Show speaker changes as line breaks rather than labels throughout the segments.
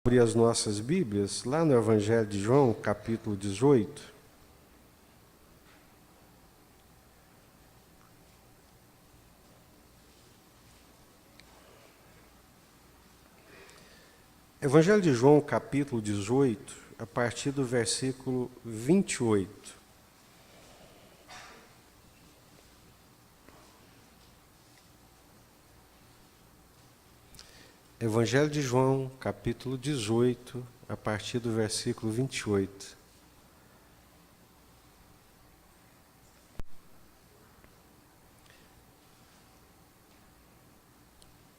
Abrir as nossas Bíblias, lá no Evangelho de João, capítulo 18. Evangelho de João, capítulo 18, a partir do versículo 28. Evangelho de João, capítulo 18, a partir do versículo 28.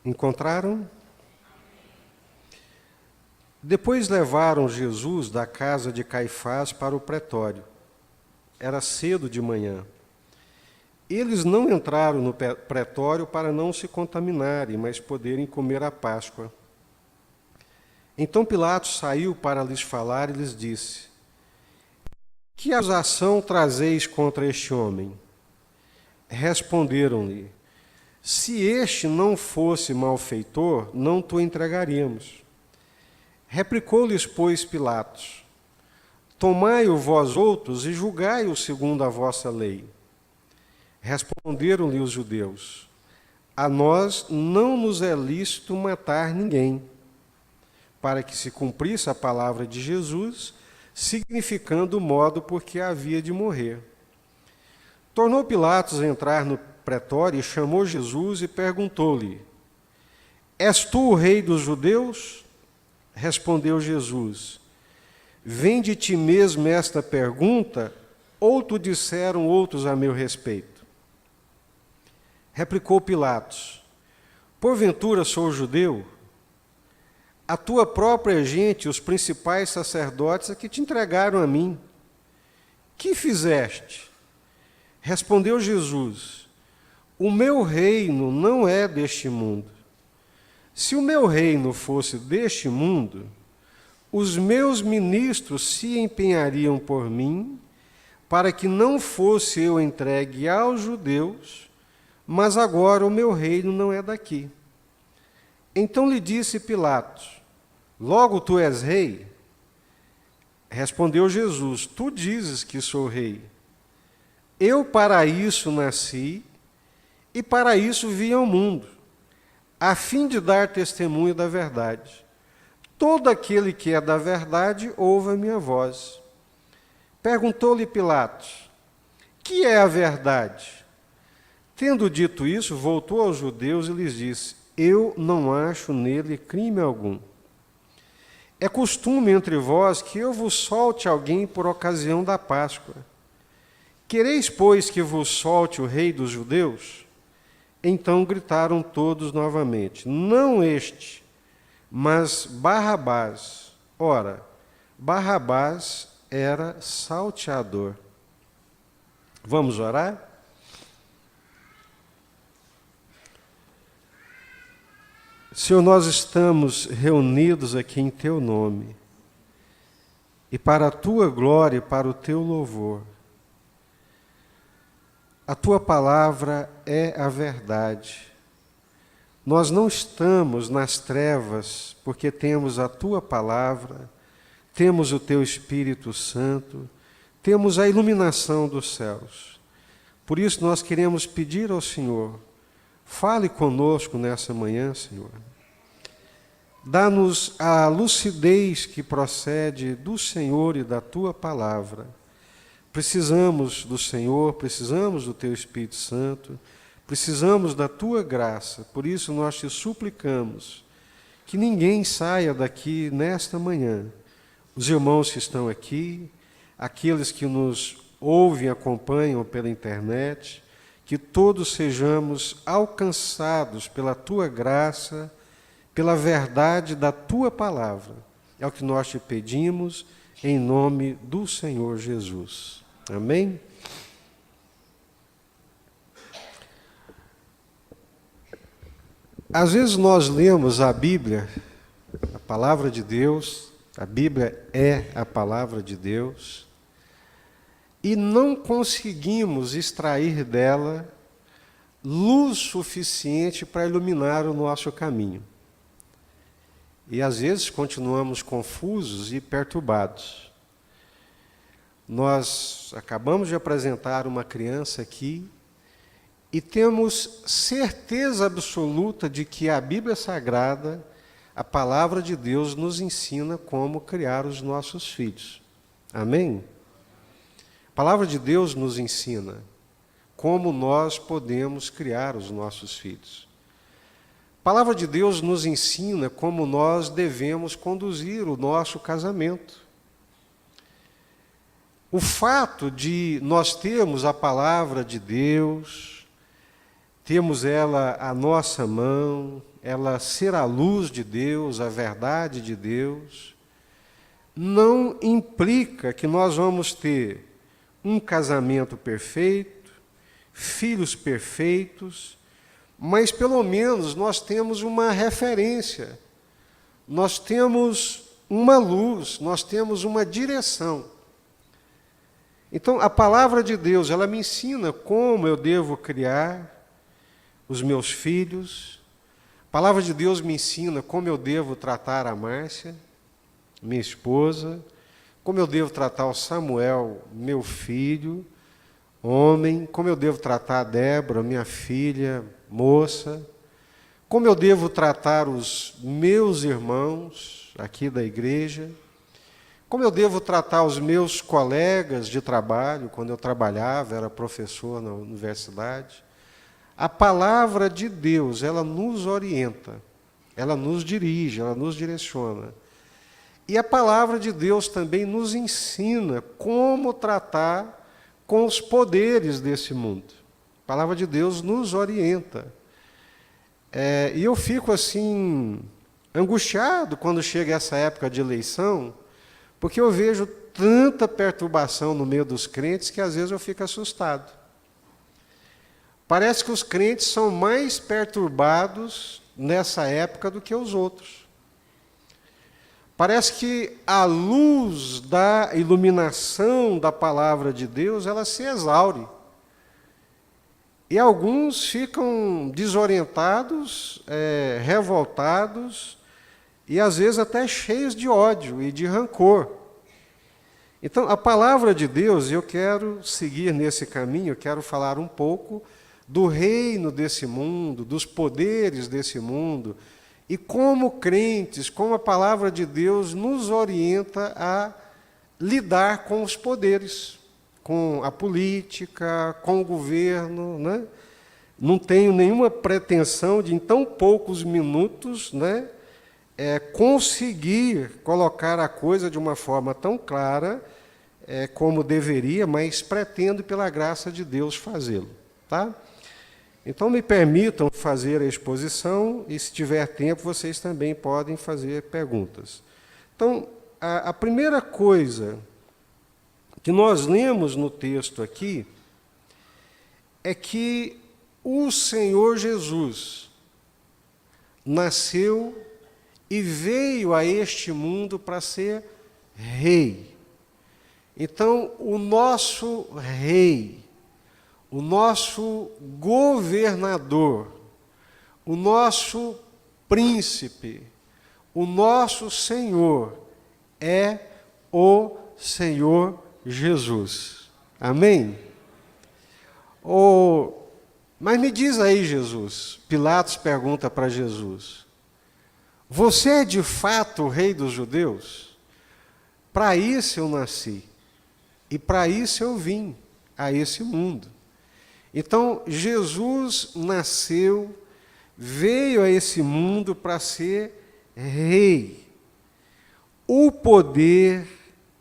Encontraram? Depois levaram Jesus da casa de Caifás para o pretório. Era cedo de manhã. Eles não entraram no pretório para não se contaminarem, mas poderem comer a Páscoa. Então Pilatos saiu para lhes falar e lhes disse: Que acusação trazeis contra este homem? Responderam-lhe: Se este não fosse malfeitor, não te entregaríamos. Replicou-lhes, pois, Pilatos: Tomai-o vós outros e julgai-o segundo a vossa lei. Responderam-lhe os judeus: A nós não nos é lícito matar ninguém, para que se cumprisse a palavra de Jesus, significando o modo por que havia de morrer. Tornou Pilatos a entrar no pretório e chamou Jesus e perguntou-lhe: És tu o rei dos judeus? Respondeu Jesus: Vem de ti mesmo esta pergunta, ou te disseram outros a meu respeito? Replicou Pilatos: Porventura sou judeu? A tua própria gente, os principais sacerdotes, é que te entregaram a mim. Que fizeste? Respondeu Jesus: O meu reino não é deste mundo. Se o meu reino fosse deste mundo, os meus ministros se empenhariam por mim, para que não fosse eu entregue aos judeus, mas agora o meu reino não é daqui. Então lhe disse Pilatos: Logo tu és rei? Respondeu Jesus: Tu dizes que sou rei. Eu para isso nasci e para isso vim ao mundo, a fim de dar testemunho da verdade. Todo aquele que é da verdade ouve a minha voz. Perguntou-lhe Pilatos: Que é a verdade? Tendo dito isso, voltou aos judeus e lhes disse: Eu não acho nele crime algum. É costume entre vós que eu vos solte alguém por ocasião da Páscoa. Quereis, pois, que vos solte o rei dos judeus? Então gritaram todos novamente: Não este, mas Barrabás. Ora, Barrabás era salteador. Vamos orar? Senhor, nós estamos reunidos aqui em Teu nome, e para a Tua glória e para o Teu louvor. A Tua palavra é a verdade. Nós não estamos nas trevas porque temos a Tua palavra, temos o Teu Espírito Santo, temos a iluminação dos céus. Por isso nós queremos pedir ao Senhor: fale conosco nessa manhã, Senhor. Dá-nos a lucidez que procede do Senhor e da Tua palavra. Precisamos do Senhor, precisamos do Teu Espírito Santo, precisamos da Tua graça. Por isso nós te suplicamos que ninguém saia daqui nesta manhã. Os irmãos que estão aqui, aqueles que nos ouvem e acompanham pela internet, que todos sejamos alcançados pela Tua graça, pela verdade da Tua palavra. É o que nós te pedimos, em nome do Senhor Jesus. Amém? Às vezes nós lemos a Bíblia, a palavra de Deus, a Bíblia é a palavra de Deus, e não conseguimos extrair dela luz suficiente para iluminar o nosso caminho. e às vezes continuamos confusos e perturbados. Nós acabamos de apresentar uma criança aqui e temos certeza absoluta de que a Bíblia Sagrada, a palavra de Deus, nos ensina como criar os nossos filhos. Amém? A palavra de Deus nos ensina como nós podemos criar os nossos filhos. A palavra de Deus nos ensina como nós devemos conduzir o nosso casamento. O fato de nós termos a palavra de Deus, temos ela à nossa mão, ela ser a luz de Deus, a verdade de Deus, não implica que nós vamos ter um casamento perfeito, filhos perfeitos, mas pelo menos nós temos uma referência, nós temos uma luz, nós temos uma direção. Então, a palavra de Deus, ela me ensina como eu devo criar os meus filhos. A palavra de Deus me ensina como eu devo tratar a Márcia, minha esposa, como eu devo tratar o Samuel, meu filho, homem, como eu devo tratar a Débora, minha filha, moça, como eu devo tratar os meus irmãos aqui da igreja, como eu devo tratar os meus colegas de trabalho, quando eu trabalhava, era professor na universidade. A palavra de Deus, ela nos orienta, ela nos dirige, ela nos direciona. E a palavra de Deus também nos ensina como tratar com os poderes desse mundo. A palavra de Deus nos orienta. E eu fico assim, angustiado quando chega essa época de eleição, porque eu vejo tanta perturbação no meio dos crentes que às vezes eu fico assustado. Parece que os crentes são mais perturbados nessa época do que os outros. Parece que a luz da iluminação da palavra de Deus, ela se exaure. E alguns ficam desorientados, revoltados, e às vezes até cheios de ódio e de rancor. Então, a palavra de Deus, eu quero seguir nesse caminho, eu quero falar um pouco do reino desse mundo, dos poderes desse mundo, e como crentes, como a palavra de Deus nos orienta a lidar com os poderes, com a política, com o governo, né? Não tenho nenhuma pretensão de, em tão poucos minutos, né, conseguir colocar a coisa de uma forma tão clara como deveria, mas pretendo, pela graça de Deus, fazê-lo. Tá? Então, me permitam fazer a exposição, e se tiver tempo, vocês também podem fazer perguntas. Então, a primeira coisa que nós lemos no texto aqui é que o Senhor Jesus nasceu e veio a este mundo para ser rei. Então, o nosso rei, o nosso governador, o nosso príncipe, o nosso Senhor é o Senhor Jesus. Amém? Mas me diz aí, Jesus, Pilatos pergunta para Jesus, você é de fato o rei dos judeus? Para isso eu nasci, e para isso eu vim a esse mundo. Então, Jesus nasceu, veio a esse mundo para ser rei. O poder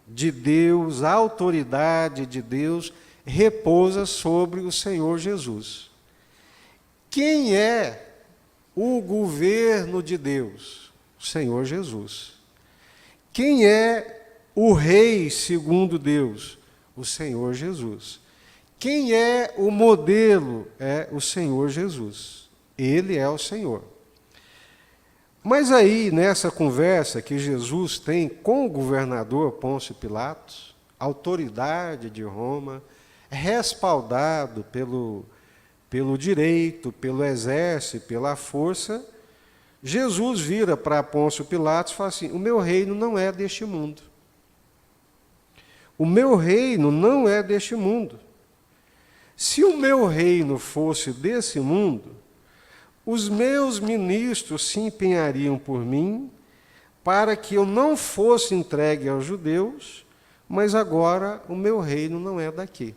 de Deus, a autoridade de Deus, repousa sobre o Senhor Jesus. Quem é o governo de Deus? O Senhor Jesus. Quem é o rei segundo Deus? O Senhor Jesus. Quem é o modelo? É o Senhor Jesus. Ele é o Senhor. Mas aí, nessa conversa que Jesus tem com o governador Pôncio Pilatos, autoridade de Roma, respaldado pelo direito, pelo exército, pela força, Jesus vira para Pôncio Pilatos e fala assim: o meu reino não é deste mundo. O meu reino não é deste mundo. Se o meu reino fosse desse mundo, os meus ministros se empenhariam por mim para que eu não fosse entregue aos judeus, mas agora o meu reino não é daqui.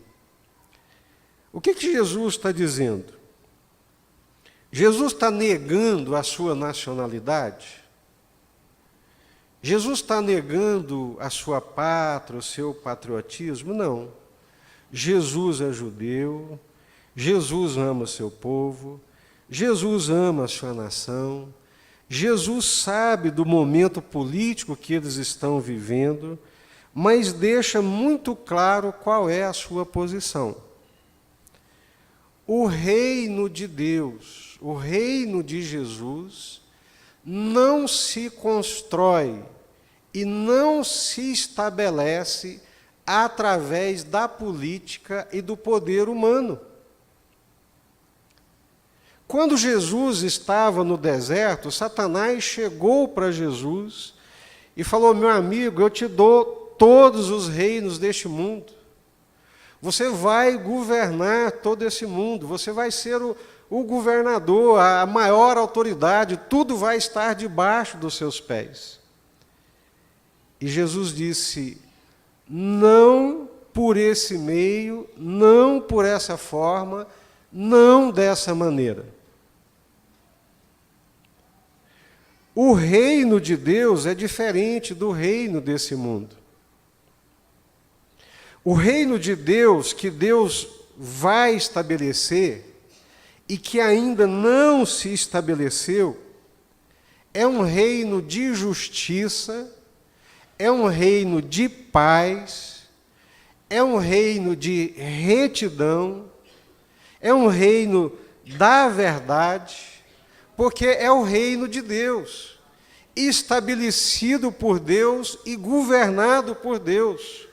O que Jesus está dizendo? Jesus está negando a sua nacionalidade? Jesus está negando a sua pátria, o seu patriotismo? Não. Jesus é judeu, Jesus ama o seu povo, Jesus ama a sua nação, Jesus sabe do momento político que eles estão vivendo, mas deixa muito claro qual é a sua posição. O reino de Deus, o reino de Jesus, não se constrói e não se estabelece através da política e do poder humano. Quando Jesus estava no deserto, Satanás chegou para Jesus e falou: meu amigo, eu te dou todos os reinos deste mundo. Você vai governar todo esse mundo, você vai ser o governador, a maior autoridade, tudo vai estar debaixo dos seus pés. E Jesus disse: não por esse meio, não por essa forma, não dessa maneira. O reino de Deus é diferente do reino desse mundo. O reino de Deus, que Deus vai estabelecer e que ainda não se estabeleceu, é um reino de justiça, é um reino de paz, é um reino de retidão, é um reino da verdade, porque é o reino de Deus, estabelecido por Deus e governado por Deus.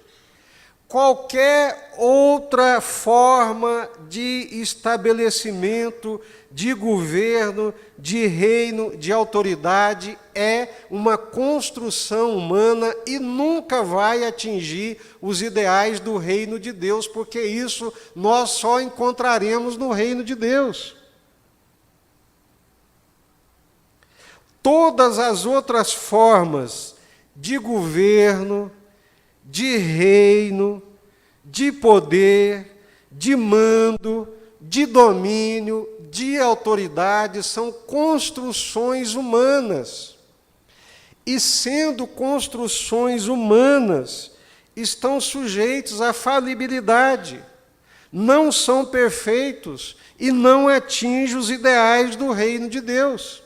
Qualquer outra forma de estabelecimento, de governo, de reino, de autoridade é uma construção humana e nunca vai atingir os ideais do reino de Deus, porque isso nós só encontraremos no reino de Deus. Todas as outras formas de governo, de reino, de poder, de mando, de domínio, de autoridade, são construções humanas. E sendo construções humanas, estão sujeitos à falibilidade, não são perfeitos e não atingem os ideais do reino de Deus.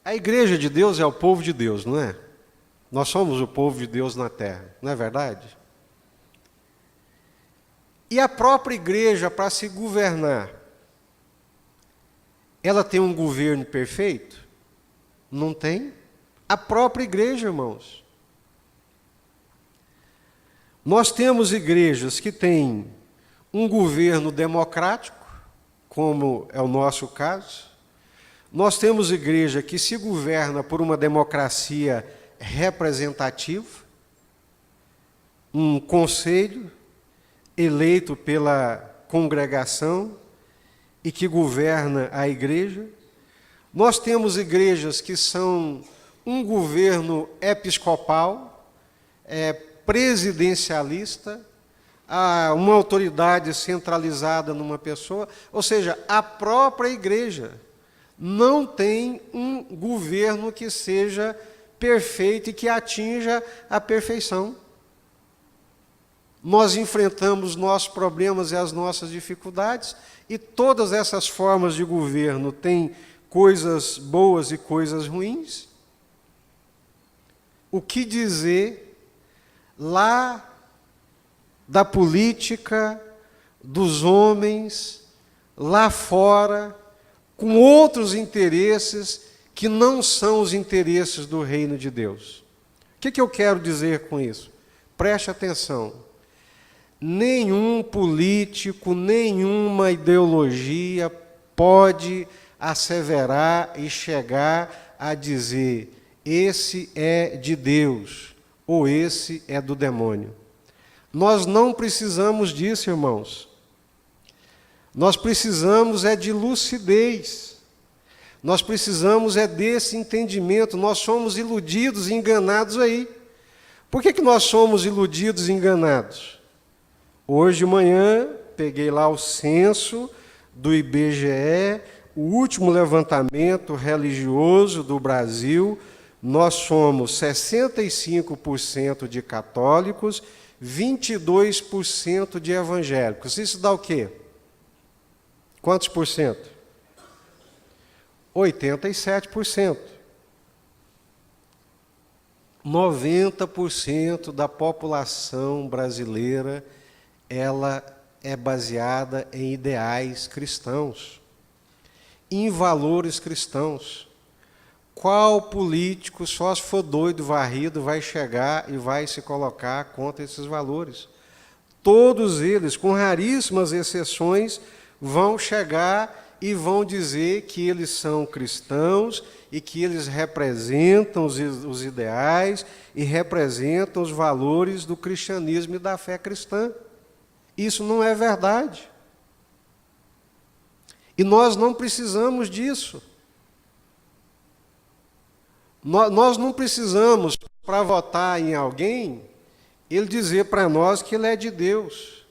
A igreja de Deus é o povo de Deus, não é? Nós somos o povo de Deus na terra, não é verdade? E a própria igreja, para se governar, ela tem um governo perfeito? Não tem. A própria igreja, irmãos. Nós temos igrejas que têm um governo democrático, como é o nosso caso. Nós temos igreja que se governa por uma democracia representativa, um conselho eleito pela congregação e que governa a igreja. Nós temos igrejas que são um governo episcopal, presidencialista, uma autoridade centralizada numa pessoa, ou seja, a própria igreja não tem um governo que seja perfeito e que atinja a perfeição. Nós enfrentamos nossos problemas e as nossas dificuldades, e todas essas formas de governo têm coisas boas e coisas ruins. O que dizer lá da política, dos homens, lá fora, com outros interesses que não são os interesses do reino de Deus? O que eu quero dizer com isso? Preste atenção. nenhum político, nenhuma ideologia pode asseverar e chegar a dizer: esse é de Deus ou esse é do demônio. Nós não precisamos disso, irmãos. Nós precisamos é de lucidez. Nós precisamos é desse entendimento. Nós somos iludidos e enganados aí. Por que nós somos iludidos e enganados? Hoje de manhã, peguei lá o censo do IBGE, o último levantamento religioso do Brasil. Nós somos 65% de católicos, 22% de evangélicos. Isso dá o quê? Quantos por cento? 87%. 90% da população brasileira, ela é baseada em ideais cristãos, em valores cristãos. Qual político, só se for doido, varrido, vai chegar e vai se colocar contra esses valores? Todos eles, com raríssimas exceções, vão chegar e vão dizer que eles são cristãos e que eles representam os ideais e representam os valores do cristianismo e da fé cristã. Isso não é verdade. E nós não precisamos disso. Nós não precisamos, para votar em alguém, ele dizer para nós que ele é de Deus.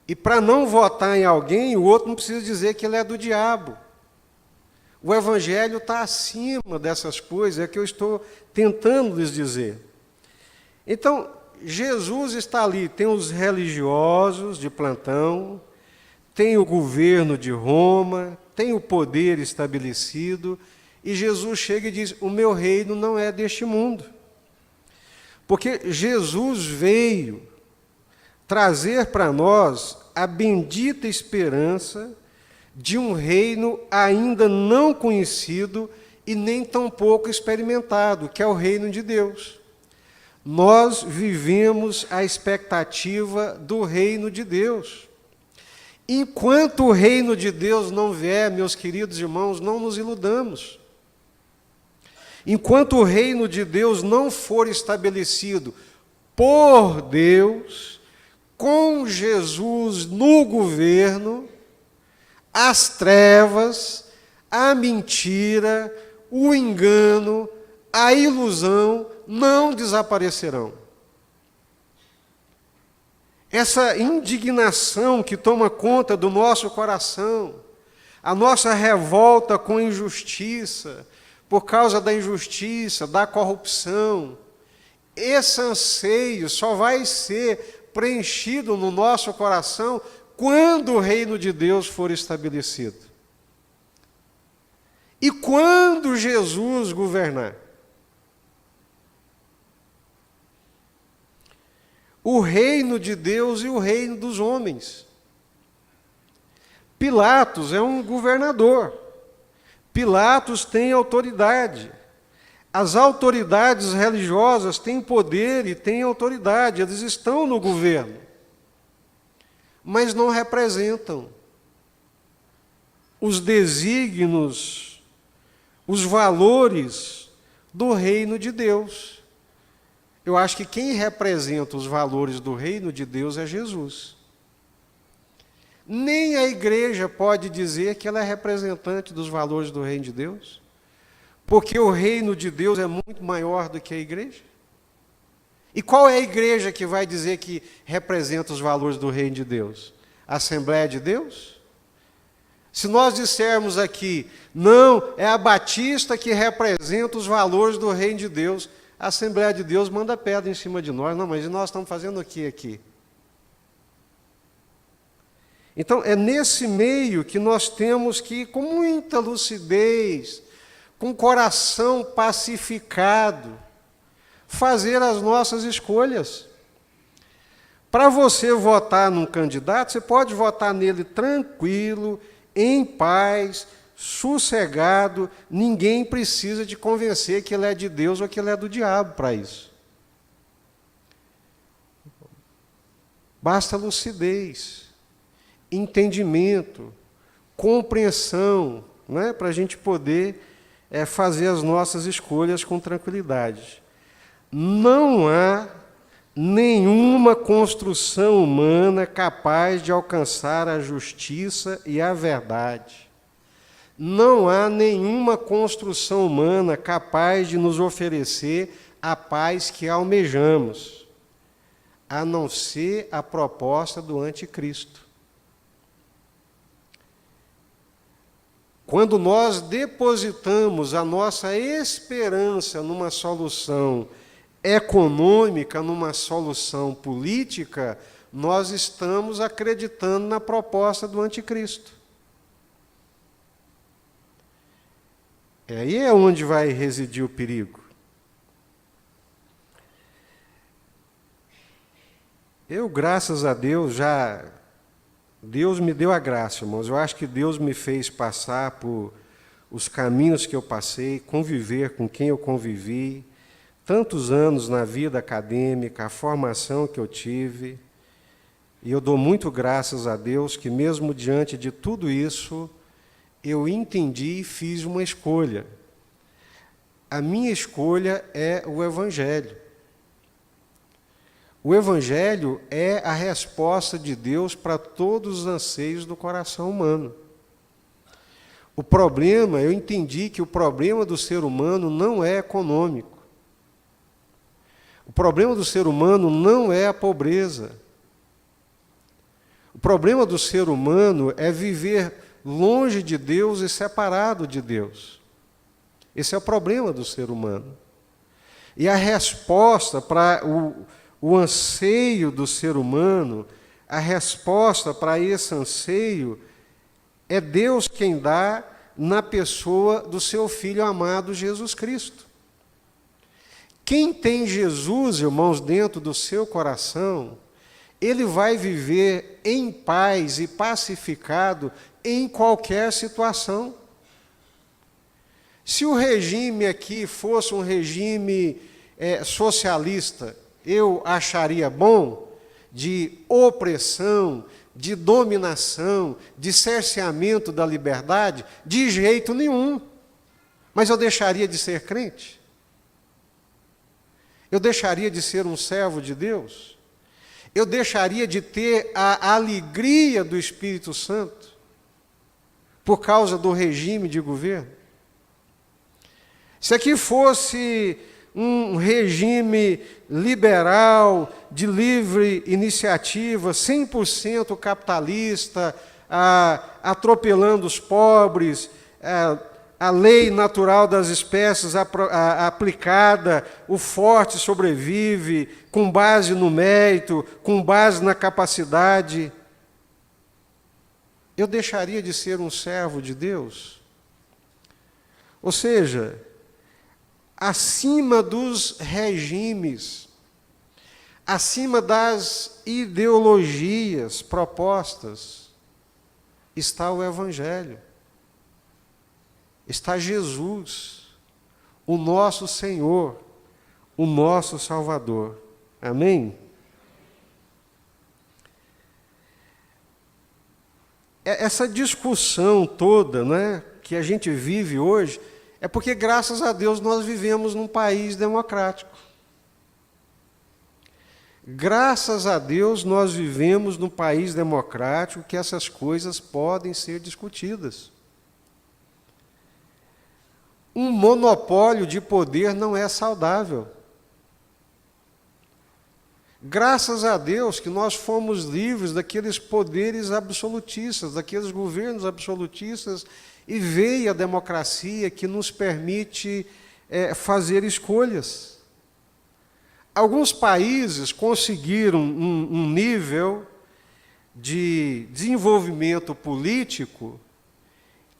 E para não votar em alguém, o outro não precisa dizer que ele é do diabo. O Evangelho está acima dessas coisas, é que eu estou tentando lhes dizer. Então, Jesus está ali, tem os religiosos de plantão, tem o governo de Roma, tem o poder estabelecido, e Jesus chega e diz: o meu reino não é deste mundo. Porque Jesus veio trazer para nós a bendita esperança de um reino ainda não conhecido e nem tampouco experimentado, que é o reino de Deus. Nós vivemos a expectativa do reino de Deus. Enquanto o reino de Deus não vier, meus queridos irmãos, não nos iludamos. Enquanto o reino de Deus não for estabelecido por Deus, com Jesus no governo, as trevas, a mentira, o engano, a ilusão não desaparecerão. Essa indignação que toma conta do nosso coração, a nossa revolta com a injustiça, por causa da injustiça, da corrupção, esse anseio só vai ser preenchido no nosso coração quando o reino de Deus for estabelecido. E quando Jesus governar. O reino de Deus e o reino dos homens. Pilatos é um governador. Pilatos tem autoridade. As autoridades religiosas têm poder e têm autoridade, eles estão no governo, mas não representam os desígnios, os valores do reino de Deus. Eu acho que quem representa os valores do reino de Deus é Jesus. Nem a igreja pode dizer que ela é representante dos valores do reino de Deus, porque o reino de Deus é muito maior do que a igreja. E qual é a igreja que vai dizer que representa os valores do reino de Deus? A Assembleia de Deus? Se nós dissermos aqui, não, é a Batista que representa os valores do reino de Deus, a Assembleia de Deus manda pedra em cima de nós. Não, mas nós estamos fazendo o que aqui? Então, é nesse meio que nós temos que, com muita lucidez, com o coração pacificado, fazer as nossas escolhas. Para você votar num candidato, você pode votar nele tranquilo, em paz, sossegado, ninguém precisa te convencer que ele é de Deus ou que ele é do diabo para isso. Basta lucidez, entendimento, compreensão, né, para a gente poder fazer as nossas escolhas com tranquilidade. Não há nenhuma construção humana capaz de alcançar a justiça e a verdade. Não há nenhuma construção humana capaz de nos oferecer a paz que almejamos, a não ser a proposta do anticristo. Quando nós depositamos a nossa esperança numa solução econômica, numa solução política, nós estamos acreditando na proposta do anticristo. Aí é onde vai residir o perigo. Eu, graças a Deus, Deus me deu a graça, irmãos. Eu acho que Deus me fez passar por os caminhos que eu passei, conviver com quem eu convivi, tantos anos na vida acadêmica, a formação que eu tive. E eu dou muito graças a Deus que, mesmo diante de tudo isso, eu entendi e fiz uma escolha. A minha escolha é o Evangelho. O Evangelho é a resposta de Deus para todos os anseios do coração humano. O problema, eu entendi que o problema do ser humano não é econômico. O problema do ser humano não é a pobreza. O problema do ser humano é viver longe de Deus e separado de Deus. Esse é o problema do ser humano. E a resposta para o anseio do ser humano, a resposta para esse anseio, é Deus quem dá na pessoa do seu Filho amado Jesus Cristo. Quem tem Jesus, irmãos, dentro do seu coração, ele vai viver em paz e pacificado em qualquer situação. Se o regime aqui fosse um regime socialista, eu acharia bom, de opressão, de dominação, de cerceamento da liberdade? De jeito nenhum. Mas eu deixaria de ser crente? Eu deixaria de ser um servo de Deus? Eu deixaria de ter a alegria do Espírito Santo por causa do regime de governo? Se aqui fosse um regime liberal, de livre iniciativa, 100% capitalista, atropelando os pobres, a lei natural das espécies aplicada, o forte sobrevive, com base no mérito, com base na capacidade, eu deixaria de ser um servo de Deus? Ou seja, acima dos regimes, acima das ideologias propostas, está o Evangelho. Está Jesus, o nosso Senhor, o nosso Salvador. Amém? Essa discussão toda, né, que a gente vive hoje, é porque, graças a Deus, nós vivemos num país democrático. Graças a Deus, nós vivemos num país democrático que essas coisas podem ser discutidas. Um monopólio de poder não é saudável. Graças a Deus que nós fomos livres daqueles poderes absolutistas, daqueles governos absolutistas, e veio a democracia que nos permite fazer escolhas. Alguns países conseguiram um nível de desenvolvimento político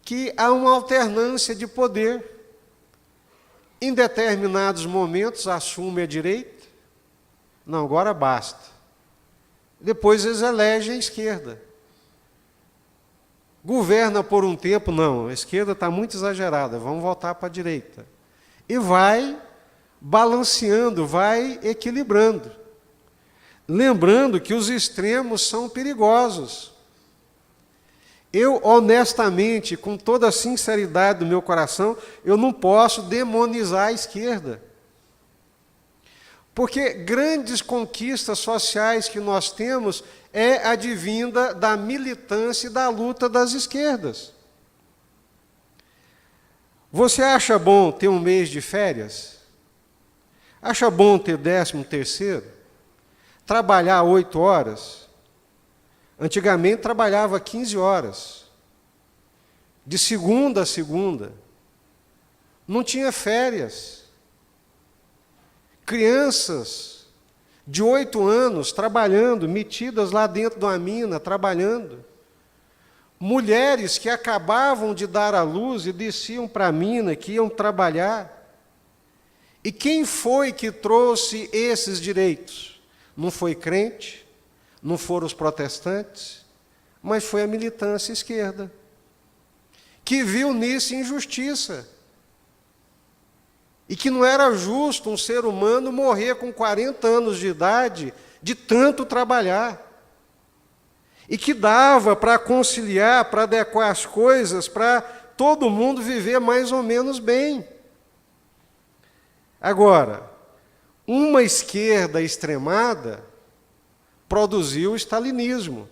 que há uma alternância de poder. Em determinados momentos assume a direita, não, agora basta. Depois eles elegem a esquerda. Governa por um tempo, não, a esquerda está muito exagerada, vamos voltar para a direita. E vai balanceando, vai equilibrando. lembrando que os extremos são perigosos. Eu, honestamente, com toda a sinceridade do meu coração, eu não posso demonizar a esquerda. Porque grandes conquistas sociais que nós temos é advinda da militância e da luta das esquerdas. Você acha bom ter um mês de férias? Acha bom ter 13º? Trabalhar 8 horas? Antigamente trabalhava 15 horas. De segunda a segunda. Não tinha férias. Crianças de 8 anos trabalhando, metidas lá dentro de uma mina, trabalhando. Mulheres que acabavam de dar à luz e desciam para a mina, que iam trabalhar. E quem foi que trouxe esses direitos? Não foi crente, não foram os protestantes, mas foi a militância esquerda, que viu nisso injustiça. E que não era justo um ser humano morrer com 40 anos de idade de tanto trabalhar. E que dava para conciliar, para adequar as coisas, para todo mundo viver mais ou menos bem. Agora, uma esquerda extremada produziu o stalinismo,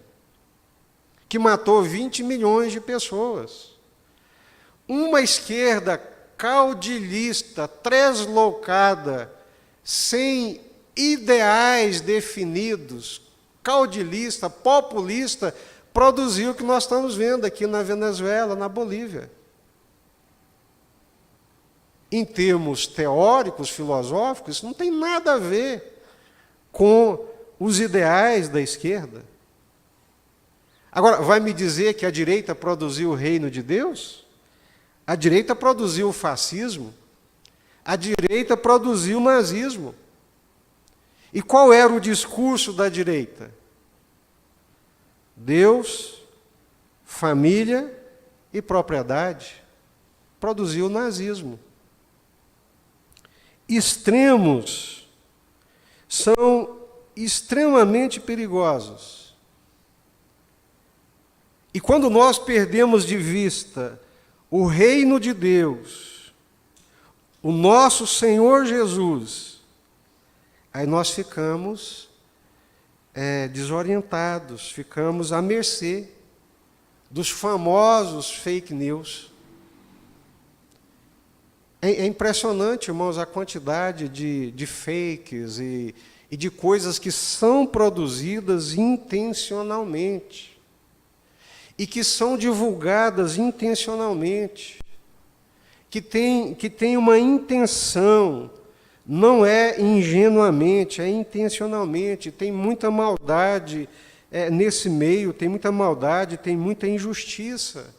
que matou 20 milhões de pessoas. Uma esquerda caudilhista, translocada, sem ideais definidos, caudilista, populista, produziu o que nós estamos vendo aqui na Venezuela, na Bolívia. Em termos teóricos, filosóficos, isso não tem nada a ver com os ideais da esquerda. Agora, vai me dizer que a direita produziu o reino de Deus? A direita produziu o fascismo, a direita produziu o nazismo. E qual era o discurso da direita? Deus, família e propriedade. Produziu o nazismo. Extremos são extremamente perigosos. E quando nós perdemos de vista o reino de Deus, o nosso Senhor Jesus, aí nós ficamos desorientados, ficamos à mercê dos famosos fake news. É impressionante, irmãos, a quantidade de fakes e de coisas que são produzidas intencionalmente e que são divulgadas intencionalmente, que tem uma intenção, não é ingenuamente, é intencionalmente, tem muita maldade nesse meio, tem muita maldade, tem muita injustiça.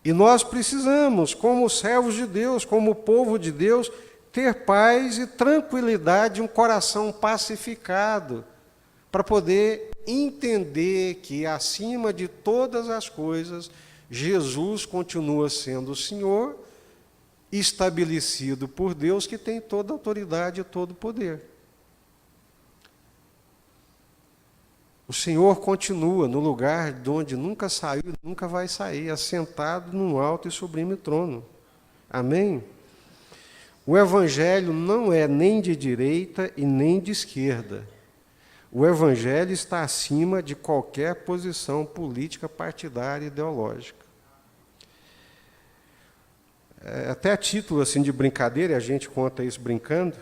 E nós precisamos, como servos de Deus, como povo de Deus, ter paz e tranquilidade, um coração pacificado, para poder entender que, acima de todas as coisas, Jesus continua sendo o Senhor, estabelecido por Deus, que tem toda a autoridade e todo o poder. O Senhor continua no lugar de onde nunca saiu e nunca vai sair, assentado num alto e sublime trono. Amém? O Evangelho não é nem de direita e nem de esquerda. O Evangelho está acima de qualquer posição política, partidária e ideológica. Até a título assim, de brincadeira, e a gente conta isso brincando,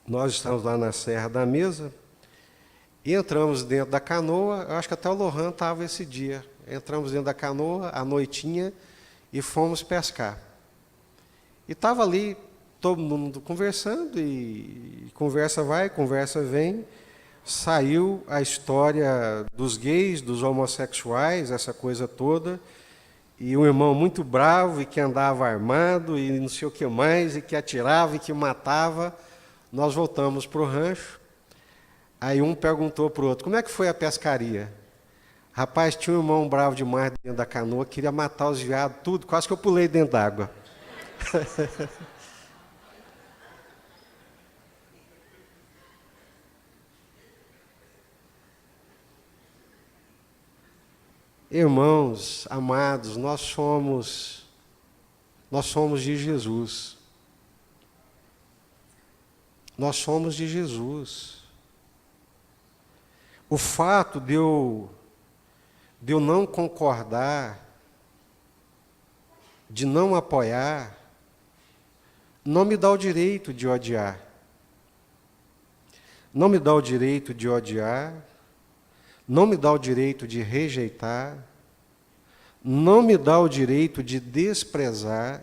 nós estamos lá na Serra da Mesa, e entramos dentro da canoa, eu acho que até o Lohan estava esse dia. Entramos dentro da canoa, à noitinha, e fomos pescar. E estava ali todo mundo conversando, e conversa vai, conversa vem. Saiu a história dos gays, dos homossexuais, essa coisa toda. E um irmão muito bravo, e que andava armado, e não sei o que mais, e que atirava, e que matava. Nós voltamos para o rancho. Aí um perguntou para o outro, como é que foi a pescaria? Rapaz, tinha um irmão bravo demais dentro da canoa, queria matar os veados, tudo, quase que eu pulei dentro d'água. Irmãos, amados, nós somos de Jesus. Nós somos de Jesus. O fato de eu não concordar, de não apoiar, não me dá o direito de odiar. Não me dá o direito de odiar, não me dá o direito de rejeitar, não me dá o direito de desprezar,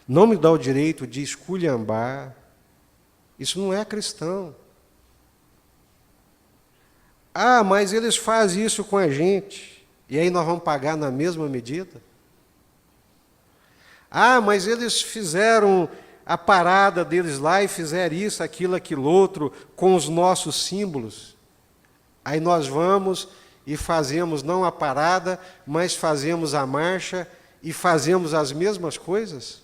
não me dá o direito de esculhambar. Isso não é cristão. Ah, mas eles fazem isso com a gente, e aí nós vamos pagar na mesma medida? Ah, mas eles fizeram a parada deles lá e fizeram isso, aquilo outro, com os nossos símbolos. Aí nós vamos e fazemos não a parada, mas fazemos a marcha e fazemos as mesmas coisas?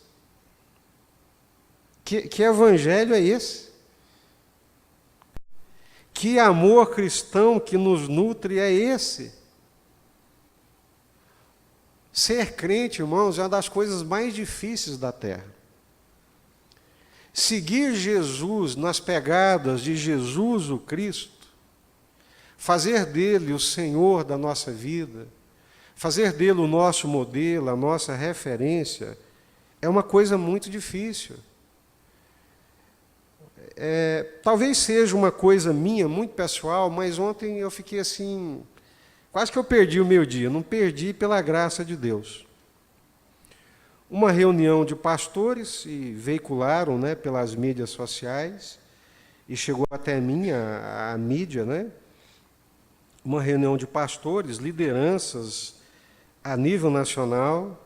Que evangelho é esse? Que amor cristão que nos nutre é esse? Ser crente, irmãos, é uma das coisas mais difíceis da terra. Seguir Jesus nas pegadas de Jesus o Cristo, fazer dele o Senhor da nossa vida, fazer dele o nosso modelo, a nossa referência, é uma coisa muito difícil. Talvez seja uma coisa minha, muito pessoal, mas ontem eu fiquei assim, quase que eu perdi o meu dia. Não perdi pela graça de Deus. Uma reunião de pastores, e veicularam, né, pelas mídias sociais, e chegou até mim a mídia, né? Uma reunião de pastores, lideranças a nível nacional.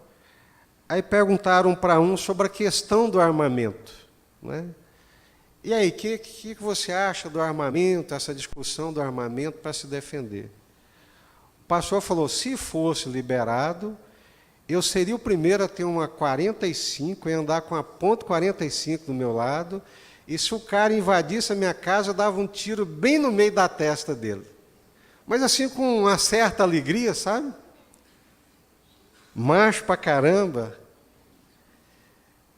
Aí perguntaram para um sobre a questão do armamento, né? E aí, o que você acha do armamento, essa discussão do armamento para se defender? O pastor falou, se fosse liberado, eu seria o primeiro a ter uma 45 e andar com a .45 do meu lado, e se o cara invadisse a minha casa, eu dava um tiro bem no meio da testa dele. Mas assim, com uma certa alegria, sabe? Macho pra caramba.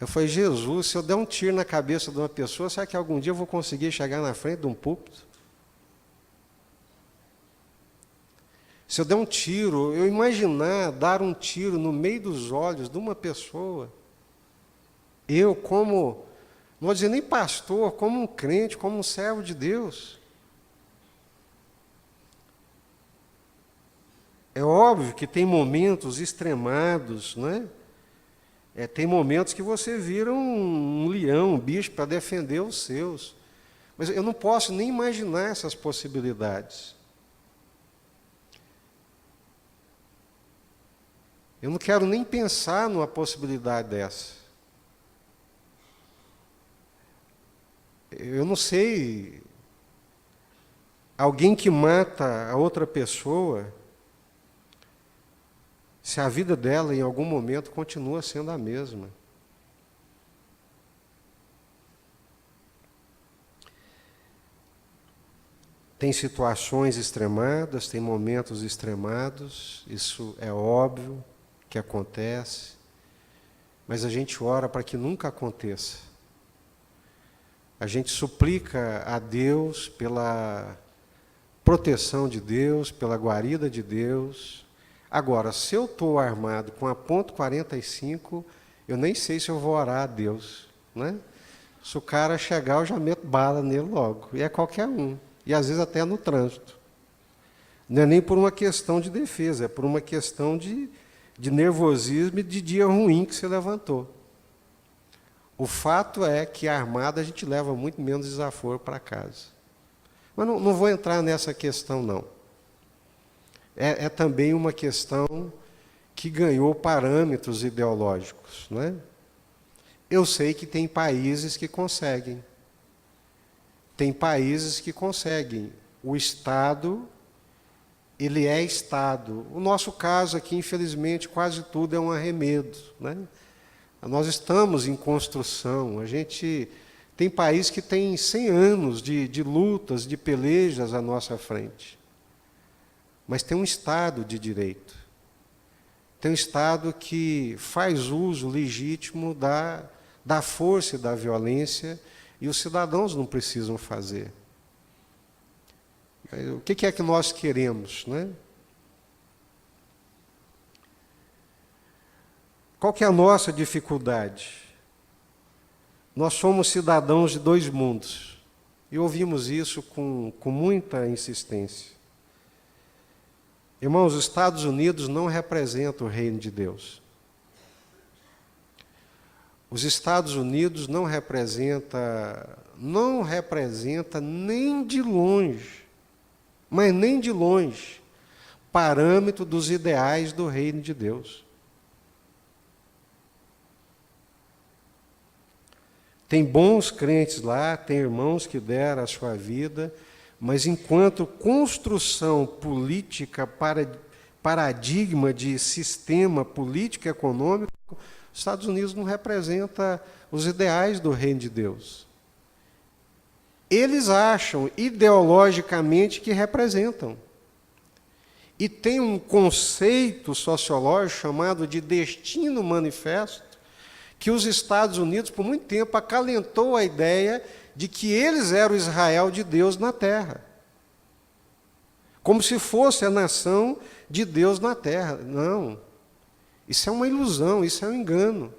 Eu falei, Jesus, se eu der um tiro na cabeça de uma pessoa, será que algum dia eu vou conseguir chegar na frente de um púlpito? Se eu der um tiro, eu imaginar dar um tiro no meio dos olhos de uma pessoa, eu como, não vou dizer nem pastor, como um crente, como um servo de Deus. É óbvio que tem momentos extremados, né? Tem momentos que você vira um leão, um bicho, para defender os seus. Mas eu não posso nem imaginar essas possibilidades. Eu não quero nem pensar numa possibilidade dessa. Eu não sei, alguém que mata a outra pessoa, se a vida dela, em algum momento, continua sendo a mesma. Tem situações extremadas, tem momentos extremados, isso é óbvio que acontece, mas a gente ora para que nunca aconteça. A gente suplica a Deus pela proteção de Deus, pela guarida de Deus. Agora, se eu estou armado com a .45, eu nem sei se eu vou orar a Deus, né? Se o cara chegar, eu já meto bala nele logo. E é qualquer um. E às vezes até no trânsito. Não é nem por uma questão de defesa, é por uma questão de nervosismo e de dia ruim que você levantou. O fato é que armado a gente leva muito menos desaforo para casa. Mas não vou entrar nessa questão, não. É também uma questão que ganhou parâmetros ideológicos, né? Eu sei que tem países que conseguem. Tem países que conseguem. O Estado, ele é Estado. O nosso caso aqui, infelizmente, quase tudo é um arremedo, né? Nós estamos em construção. A gente tem países que têm 100 anos de lutas, de pelejas à nossa frente. mas tem um Estado de direito. Tem um Estado que faz uso legítimo da força e da violência, e os cidadãos não precisam fazer. O que é que nós queremos, né? Qual que é a nossa dificuldade? Nós somos cidadãos de dois mundos. E ouvimos isso com muita insistência. Irmãos, os Estados Unidos não representam o reino de Deus. Os Estados Unidos não representa nem de longe, mas nem de longe, parâmetro dos ideais do reino de Deus. Tem bons crentes lá, tem irmãos que deram a sua vida, mas enquanto construção política, paradigma de sistema político e econômico, os Estados Unidos não representa os ideais do reino de Deus. Eles acham ideologicamente que representam. E tem um conceito sociológico chamado de destino manifesto, que os Estados Unidos, por muito tempo, acalentou a ideia de que eles eram o Israel de Deus na terra. Como se fosse a nação de Deus na terra. Não. Isso é uma ilusão, isso é um engano.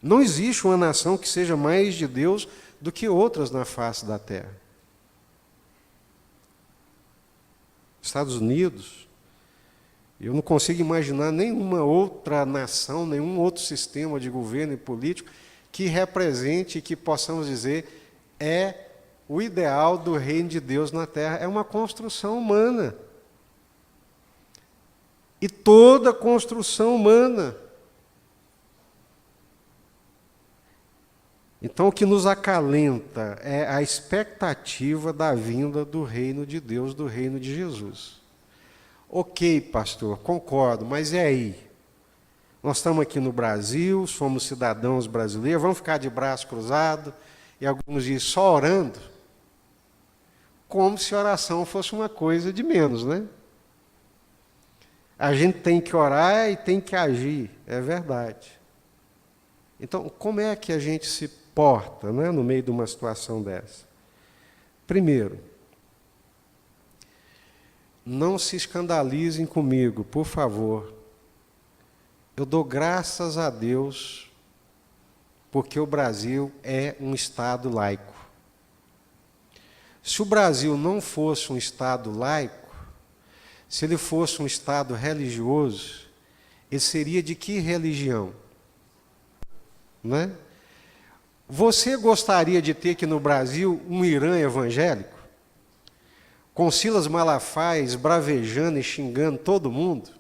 Não existe uma nação que seja mais de Deus do que outras na face da terra. Estados Unidos, eu não consigo imaginar nenhuma outra nação, nenhum outro sistema de governo e político que represente e que possamos dizer é o ideal do reino de Deus na terra. É uma construção humana. E toda construção humana. Então, o que nos acalenta é a expectativa da vinda do reino de Deus, do reino de Jesus. Ok, pastor, concordo, mas e aí? Nós estamos aqui no Brasil, somos cidadãos brasileiros, vamos ficar de braço cruzado e alguns dias só orando? Como se oração fosse uma coisa de menos, né? A gente tem que orar e tem que agir, é verdade. Então, como é que a gente se porta, né, no meio de uma situação dessa? Primeiro, não se escandalizem comigo, por favor. Eu dou graças a Deus porque o Brasil é um Estado laico. Se o Brasil não fosse um Estado laico, se ele fosse um Estado religioso, ele seria de que religião? Né? Você gostaria de ter aqui no Brasil um Irã evangélico? Com Silas Malafaia esbravejando e xingando todo mundo,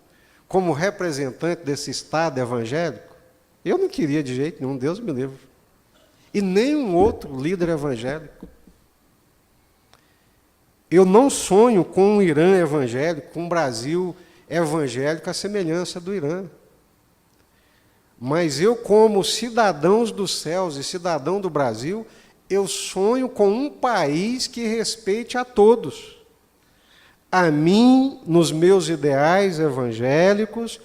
como representante desse Estado evangélico? Eu não queria de jeito nenhum, Deus me livre. E nenhum outro líder evangélico. Eu não sonho com um Irã evangélico, com um Brasil evangélico à semelhança do Irã. Mas eu, como cidadãos dos céus e cidadão do Brasil, eu sonho com um país que respeite a todos. A mim, nos meus ideais evangélicos,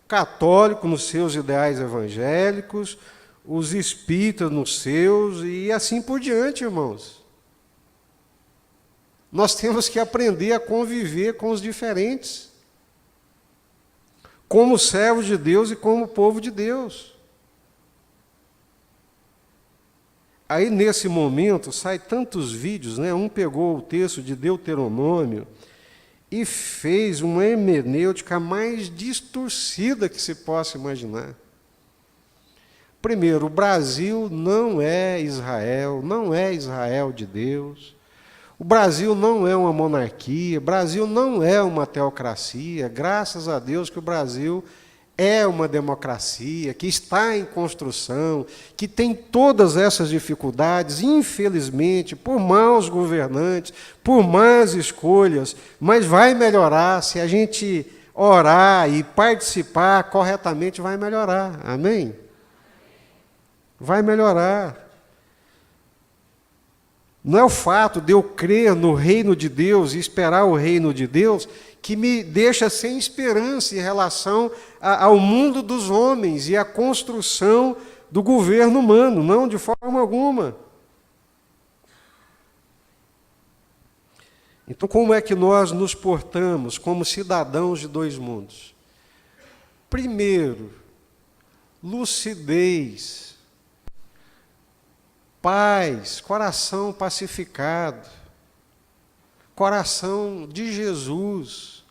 católico nos seus ideais evangélicos, os espíritas nos seus, e assim por diante, irmãos. Nós temos que aprender a conviver com os diferentes, como servos de Deus e como povo de Deus. Aí, nesse momento, saem tantos vídeos, né? Um pegou o texto de Deuteronômio e fez uma hermenêutica mais distorcida que se possa imaginar. Primeiro, o Brasil não é Israel de Deus. O Brasil não é uma monarquia, o Brasil não é uma teocracia. Graças a Deus que o Brasil é uma democracia, que está em construção, que tem todas essas dificuldades, infelizmente, por maus governantes, por más escolhas, mas vai melhorar. Se a gente orar e participar corretamente, vai melhorar. Amém? Vai melhorar. Não é o fato de eu crer no reino de Deus e esperar o reino de Deus que me deixa sem esperança em relação ao mundo dos homens e à construção do governo humano, não de forma alguma. Então, como é que nós nos portamos como cidadãos de dois mundos? Primeiro, lucidez, paz, coração pacificado, coração de Jesus,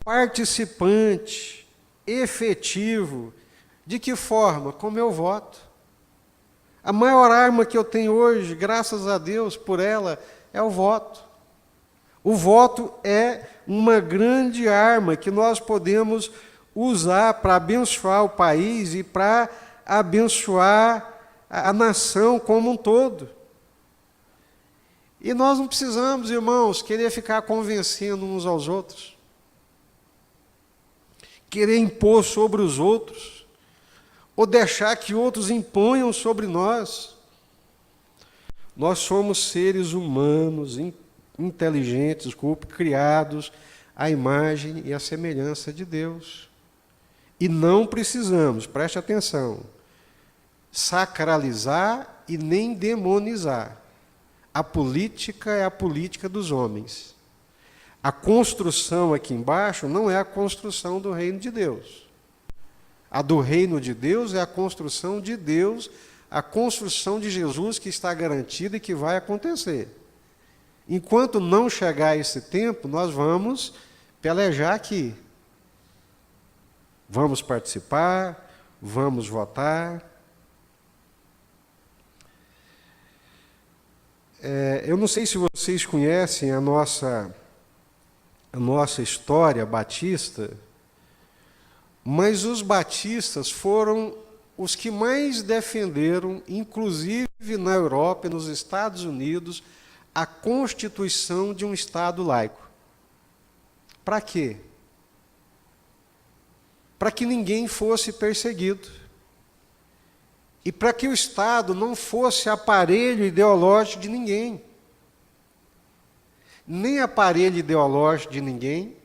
participante, efetivo. De que forma? Com meu voto. A maior arma que eu tenho hoje, graças a Deus por ela, é o voto. O voto é uma grande arma que nós podemos usar para abençoar o país e para abençoar a nação como um todo. E nós não precisamos, irmãos, querer ficar convencendo uns aos outros, querer impor sobre os outros, ou deixar que outros imponham sobre nós. Nós somos seres humanos, inteligentes, criados à imagem e à semelhança de Deus. E não precisamos, preste atenção, sacralizar e nem demonizar. A política é a política dos homens. A construção aqui embaixo não é a construção do reino de Deus. A do reino de Deus é a construção de Deus, a construção de Jesus que está garantida e que vai acontecer. Enquanto não chegar esse tempo, nós vamos pelejar aqui. Vamos participar, vamos votar. Eu não sei se vocês conhecem a nossa história batista, mas os batistas foram os que mais defenderam, inclusive na Europa e nos Estados Unidos, a constituição de um Estado laico. Para quê? Para que ninguém fosse perseguido. E para que o Estado não fosse aparelho ideológico de ninguém. Nem aparelho ideológico de ninguém,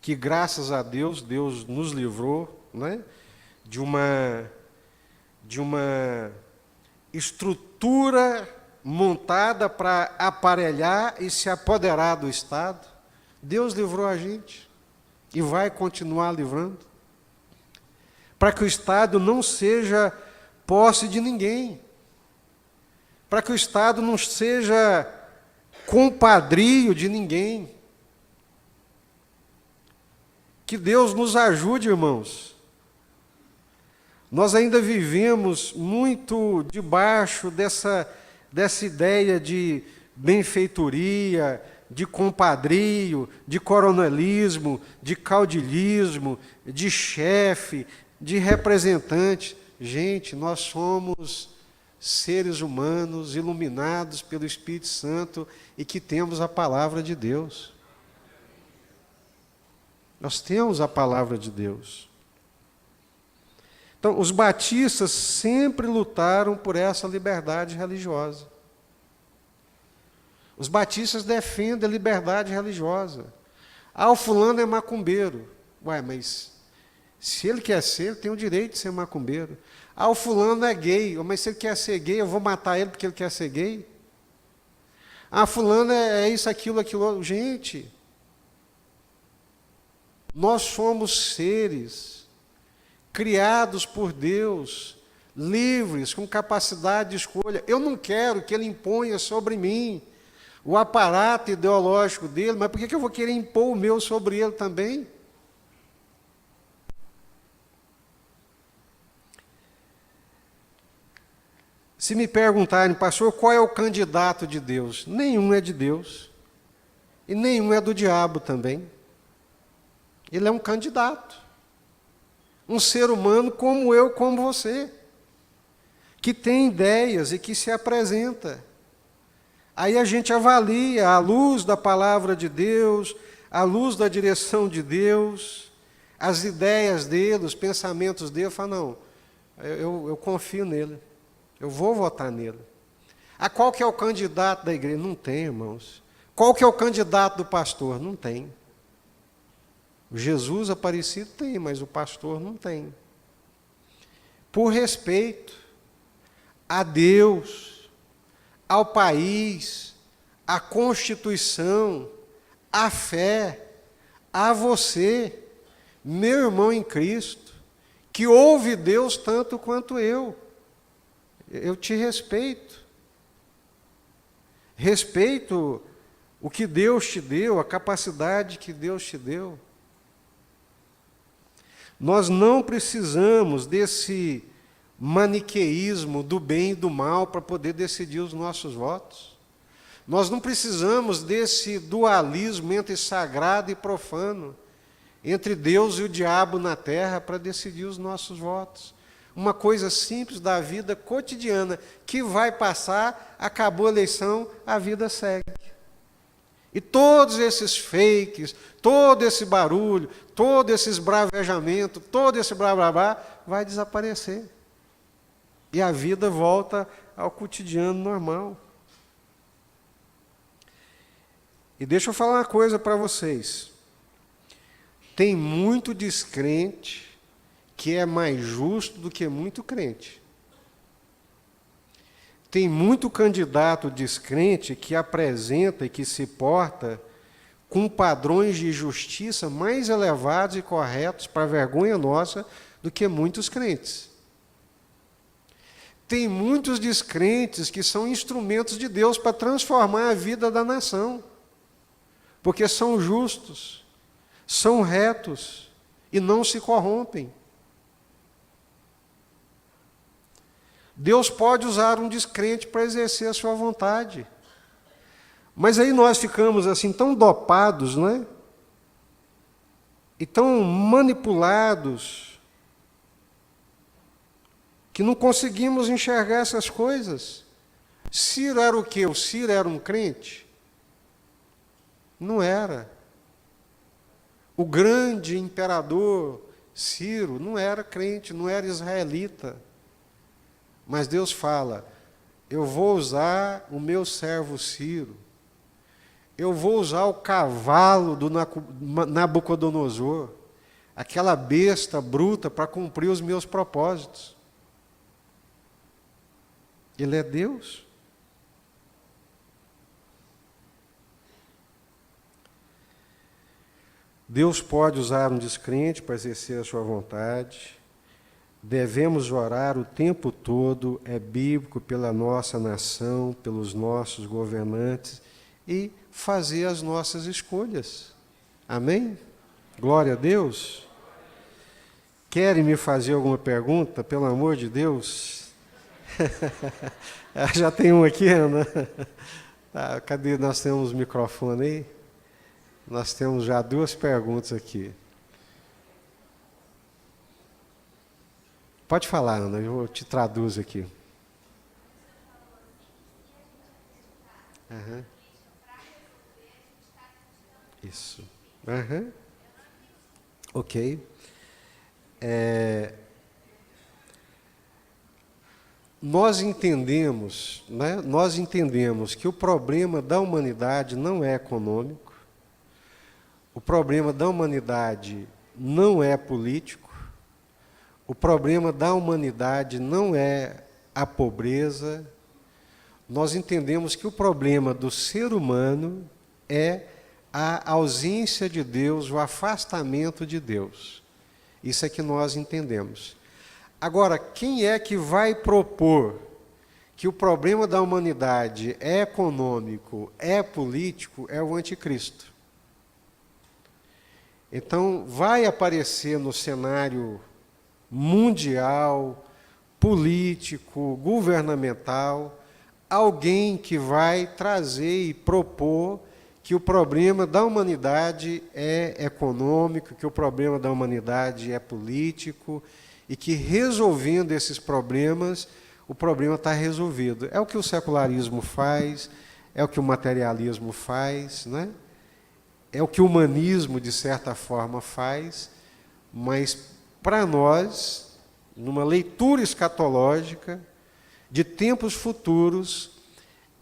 que graças a Deus, Deus nos livrou, né, de uma estrutura montada para aparelhar e se apoderar do Estado. Deus livrou a gente e vai continuar livrando. Para que o Estado não seja posse de ninguém. Para que o Estado não seja compadrio de ninguém. Que Deus nos ajude, irmãos. Nós ainda vivemos muito debaixo dessa ideia de benfeitoria, de compadrio, de coronelismo, de caudilismo, de chefe, de representante. Gente, nós somos seres humanos iluminados pelo Espírito Santo e que temos a palavra de Deus. Nós temos a palavra de Deus. Então, os batistas sempre lutaram por essa liberdade religiosa. Os batistas defendem a liberdade religiosa. Ah, o fulano é macumbeiro. Ué, mas se ele quer ser, ele tem o direito de ser macumbeiro. Ah, o fulano é gay. Mas se ele quer ser gay, eu vou matar ele porque ele quer ser gay? Ah, fulano é isso, aquilo, aquilo. Gente, nós somos seres criados por Deus, livres, com capacidade de escolha. Eu não quero que ele imponha sobre mim o aparato ideológico dele, mas por que eu vou querer impor o meu sobre ele também? Se me perguntarem, pastor, qual é o candidato de Deus? Nenhum é de Deus. E nenhum é do diabo também. Ele é um candidato. Um ser humano como eu, como você. Que tem ideias e que se apresenta. Aí a gente avalia à luz da palavra de Deus, à luz da direção de Deus, as ideias dele, os pensamentos dele, fala, não, eu confio nele, eu vou votar nele. Ah, qual que é o candidato da igreja? Não tem, irmãos. Qual que é o candidato do pastor? Não tem. O Jesus aparecido tem, mas o pastor não tem. Por respeito a Deus, ao país, à Constituição, à fé, a você, meu irmão em Cristo, que ouve Deus tanto quanto eu te respeito. Respeito o que Deus te deu, a capacidade que Deus te deu. Nós não precisamos desse maniqueísmo do bem e do mal para poder decidir os nossos votos. Nós não precisamos desse dualismo entre sagrado e profano, entre Deus e o diabo na terra para decidir os nossos votos. Uma coisa simples da vida cotidiana, que vai passar, acabou a eleição, a vida segue. E todos esses fakes, todo esse barulho, todo esse esbravejamento, todo esse blá blá blá, vai desaparecer. E a vida volta ao cotidiano normal. E deixa eu falar uma coisa para vocês. Tem muito descrente que é mais justo do que muito crente. Tem muito candidato descrente que apresenta e que se porta com padrões de justiça mais elevados e corretos, para vergonha nossa, do que muitos crentes. Tem muitos descrentes que são instrumentos de Deus para transformar a vida da nação, porque são justos, são retos e não se corrompem. Deus pode usar um descrente para exercer a sua vontade. Mas aí nós ficamos assim tão dopados, né? E tão manipulados, que não conseguimos enxergar essas coisas. Ciro era o quê? O Ciro era um crente? Não era. O grande imperador Ciro não era crente, não era israelita. Mas Deus fala, eu vou usar o meu servo Ciro, eu vou usar o cavalo do Nabucodonosor, aquela besta bruta, para cumprir os meus propósitos. Ele é Deus. Deus pode usar um descrente para exercer a sua vontade. Devemos orar o tempo todo, é bíblico, pela nossa nação, pelos nossos governantes, e fazer as nossas escolhas. Amém? Glória a Deus. Querem me fazer alguma pergunta? Pelo amor de Deus. Já tem um aqui, Ana. Ah, cadê? Nós temos o microfone aí? Nós temos já 2 perguntas aqui. Pode falar, Ana, eu te traduzo aqui. Uhum. Isso. Uhum. Ok. Nós entendemos, né? Nós entendemos que o problema da humanidade não é econômico, o problema da humanidade não é político, o problema da humanidade não é a pobreza. Nós entendemos que o problema do ser humano é a ausência de Deus, o afastamento de Deus. Isso é que nós entendemos. Agora, quem é que vai propor que o problema da humanidade é econômico, é político, é o anticristo. Então, vai aparecer no cenário mundial, político, governamental, alguém que vai trazer e propor que o problema da humanidade é econômico, que o problema da humanidade é político, e que resolvendo esses problemas, o problema está resolvido. É o que o secularismo faz, é o que o materialismo faz, né? É o que o humanismo, de certa forma, faz, mas para nós, numa leitura escatológica, de tempos futuros,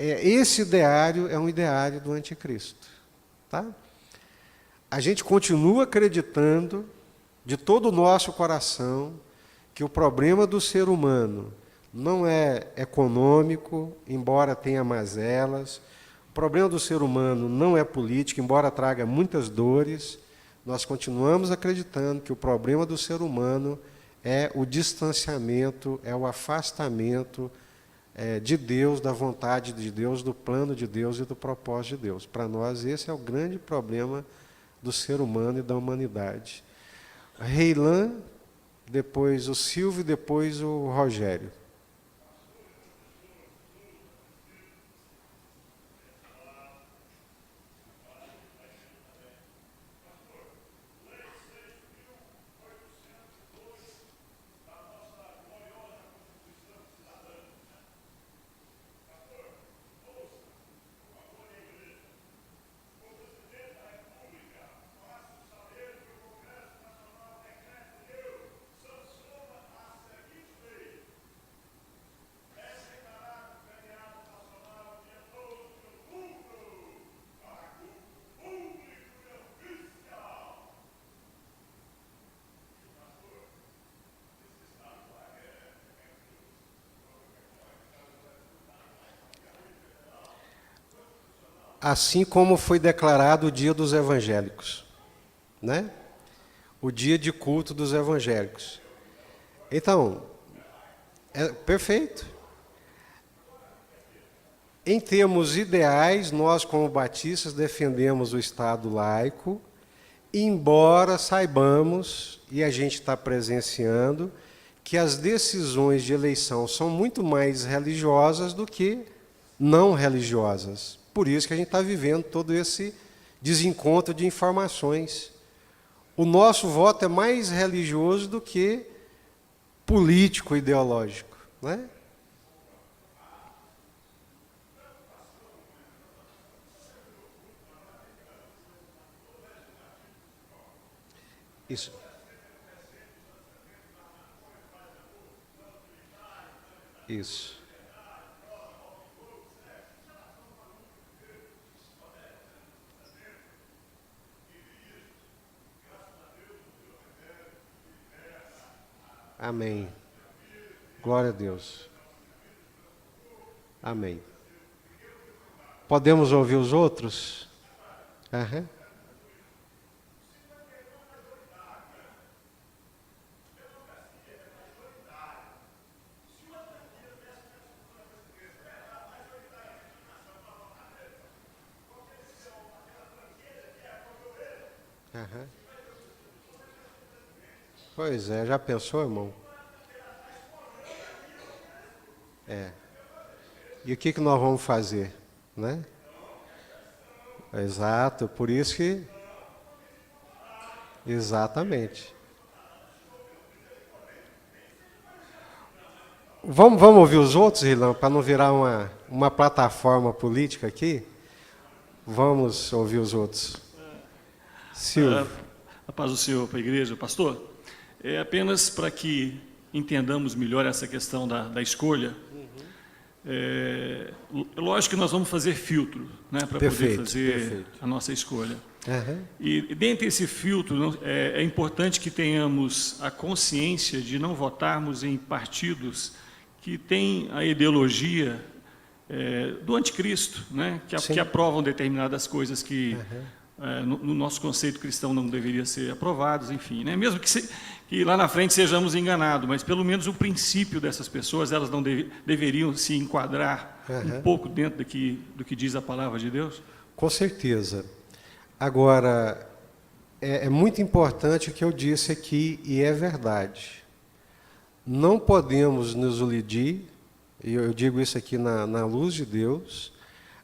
esse ideário é um ideário do anticristo. Tá? A gente continua acreditando de todo o nosso coração que o problema do ser humano não é econômico, embora tenha mazelas. O problema do ser humano não é político, embora traga muitas dores. Nós continuamos acreditando que o problema do ser humano é o distanciamento, é o afastamento de Deus, da vontade de Deus, do plano de Deus e do propósito de Deus. Para nós, esse é o grande problema do ser humano e da humanidade. Reilan, depois o Silvio e depois o Rogério. Assim como foi declarado o dia dos evangélicos, né? O dia de culto dos evangélicos. Então, perfeito. Em termos ideais, nós como batistas defendemos o Estado laico, embora saibamos, e a gente está presenciando, que as decisões de eleição são muito mais religiosas do que não religiosas. Por isso que a gente está vivendo todo esse desencontro de informações. O nosso voto é mais religioso do que político, ideológico, né? Isso. Isso. Amém. Glória a Deus. Amém. Podemos ouvir os outros? Aham. Aham. Pois é, já pensou, irmão? E o que nós vamos fazer, né? Exato, por isso que... Exatamente. Vamos ouvir os outros, Rilão, para não virar uma plataforma política aqui? Vamos ouvir os outros. Silvio.
A paz do Senhor para a igreja. Pastor, é apenas para que entendamos melhor essa questão da escolha. Lógico que nós vamos fazer filtro, né, para poder fazer a nossa escolha.
Uhum.
E dentre esse filtro, é importante que tenhamos a consciência de não votarmos em partidos que têm a ideologia do anticristo, né, que aprovam determinadas coisas que, no nosso conceito cristão, não deveriam ser aprovados, enfim, né, mesmo que lá na frente sejamos enganados, mas pelo menos o princípio dessas pessoas, elas não deveriam se enquadrar um pouco dentro do que diz a palavra de Deus?
Com certeza. Agora, é muito importante o que eu disse aqui, e é verdade. Não podemos nos iludir, e eu digo isso aqui na luz de Deus,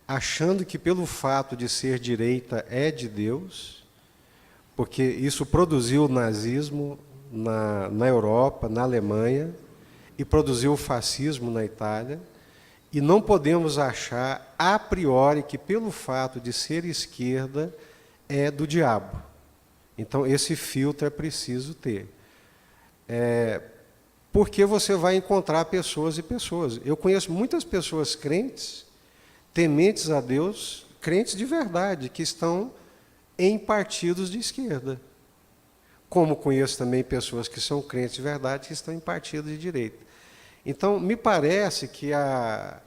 achando que pelo fato de ser direita é de Deus, porque isso produziu o nazismo na Europa, na Alemanha, e produziu o fascismo na Itália, e não podemos achar a priori que pelo fato de ser esquerda é do diabo. Então, esse filtro é preciso ter. Porque você vai encontrar pessoas e pessoas. Eu conheço muitas pessoas crentes, tementes a Deus, crentes de verdade, que estão em partidos de esquerda. Como conheço também pessoas que são crentes de verdade, que estão em partidos de direita. Então, me parece que a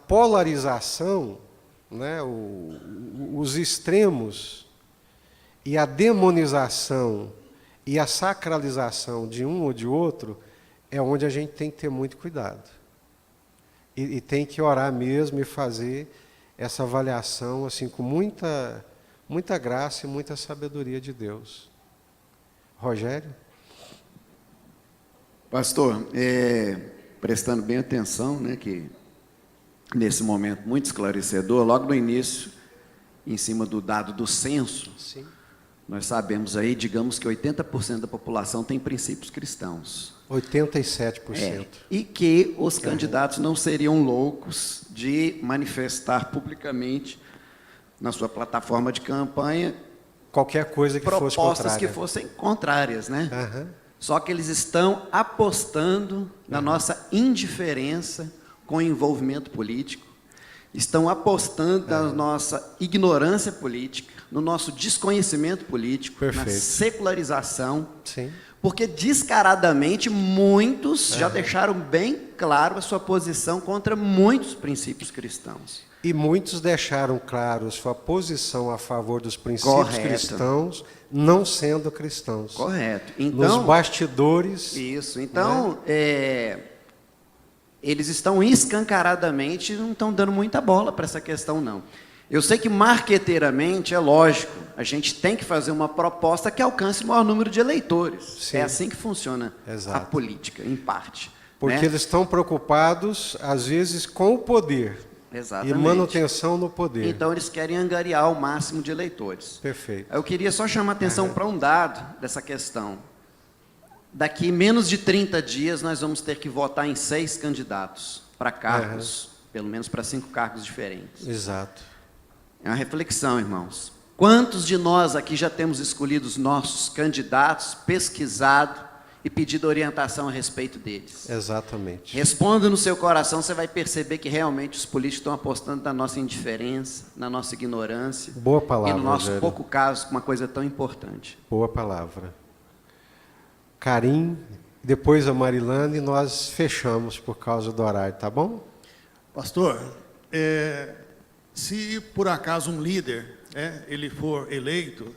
polarização, né, os extremos e a demonização e a sacralização de um ou de outro é onde a gente tem que ter muito cuidado. E tem que orar mesmo e fazer essa avaliação assim com muita graça e muita sabedoria de Deus. Rogério?
Pastor, prestando bem atenção, né, que nesse momento muito esclarecedor, logo no início, em cima do dado do censo,
Sim.
nós sabemos aí, digamos que 80% da população tem princípios cristãos.
87%.
E que os candidatos não seriam loucos de manifestar publicamente na sua plataforma de campanha
Qualquer coisa que fosse
propostas
contrária.
que fossem contrárias, né?
Aham.
Só que eles estão apostando na nossa indiferença com o envolvimento político, estão apostando na nossa ignorância política, no nosso desconhecimento político, na
Perfeito.
secularização,
Sim.
porque descaradamente muitos já deixaram bem claro a sua posição contra muitos princípios cristãos.
E muitos deixaram claro sua posição a favor dos princípios
Correto.
cristãos, não sendo cristãos.
Correto.
Nos
Então,
bastidores.
isso. Então, eles estão escancaradamente, não estão dando muita bola para essa questão, não. Eu sei que marqueteiramente, é lógico, a gente tem que fazer uma proposta que alcance o maior número de eleitores.
Sim.
É assim que funciona
Exato.
a política, em parte.
Porque
né?
eles estão preocupados, às vezes, com o poder.
Exatamente.
E manutenção no poder.
Então, eles querem angariar o máximo de eleitores.
Perfeito.
Eu queria só chamar a atenção para um dado dessa questão. Daqui menos de 30 dias, nós vamos ter que votar em 6 candidatos para cargos, pelo menos para 5 cargos diferentes.
Exato.
É uma reflexão, irmãos. Quantos de nós aqui já temos escolhido os nossos candidatos, pesquisado e pedido orientação a respeito deles?
Exatamente.
Responda no seu coração, você vai perceber que realmente os políticos estão apostando na nossa indiferença, na nossa ignorância.
Boa palavra,
e no nosso
Rogério.
pouco caso, com uma coisa tão importante.
Boa palavra. Karim, depois a Marilane, e nós fechamos por causa do horário, tá bom?
Pastor, se por acaso um líder, ele for eleito